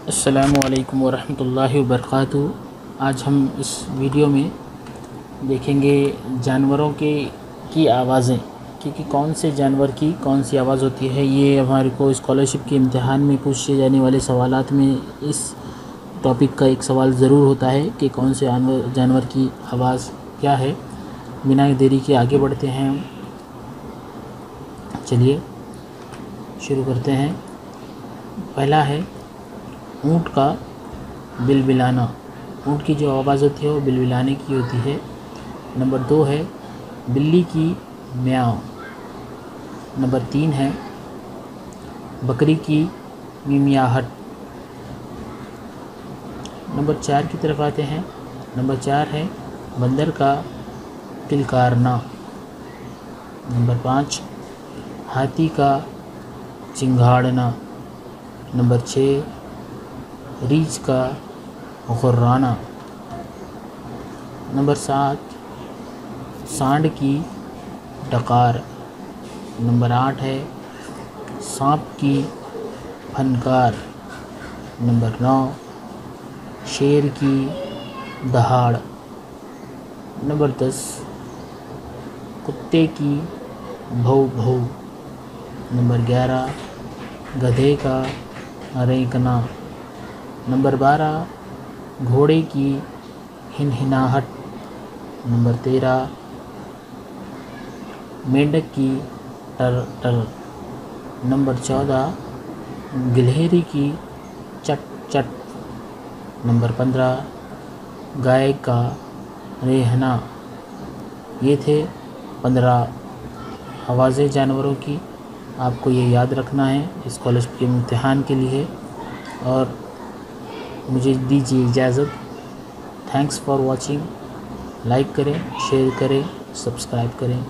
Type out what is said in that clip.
السلام علیکم ورحمۃ اللہ وبرکاتہ۔ آج ہم اس ویڈیو میں دیکھیں گے جانوروں کی آوازیں، کیونکہ کون سے جانور کی کون سی آواز ہوتی ہے۔ یہ ہمارے کو اسکالرشپ کے امتحان میں پوچھے جانے والے سوالات میں اس ٹاپک کا ایک سوال ضرور ہوتا ہے کہ کون سے جانور کی آواز کیا ہے۔ بنا دیری کے آگے بڑھتے ہیں، چلیے شروع کرتے ہیں۔ پہلا ہے اونٹ کا بلبلانا۔ اونٹ کی جو آواز ہوتی ہے وہ بلبلانے کی ہوتی ہے۔ نمبر 2 ہے بلی کی میاؤں۔ نمبر 3 ہے بکری کی میمیاہٹ۔ نمبر 4 کی طرف آتے ہیں۔ نمبر 4 ہے بندر کا کلکارنا۔ نمبر 5 ہاتھی کا چنگھاڑنا۔ نمبر 6 ریچھ کا غرانا۔ نمبر 7 سانڈ کی ڈکار۔ نمبر 8 ہے سانپ کی پھنکار۔ نمبر 9 شیر کی دہاڑ۔ نمبر 10 کتے کی بھو بھو۔ نمبر 11 گدھے کا رینکنا۔ نمبر 12 گھوڑے کی ہنہناہٹ۔ نمبر 13 مینڈک کی ٹر ٹر۔ نمبر 14 گلہری کی چٹ چٹ۔ نمبر 15 گائے کا ریہنا۔ یہ تھے 15 آوازیں جانوروں کی۔ آپ کو یہ یاد رکھنا ہے اسکالرشپ کے امتحان کے لیے، اور مجھے دیجیے اجازت۔ Thanks for watching. لائک کریں، شیئر کریں، سبسکرائب کریں۔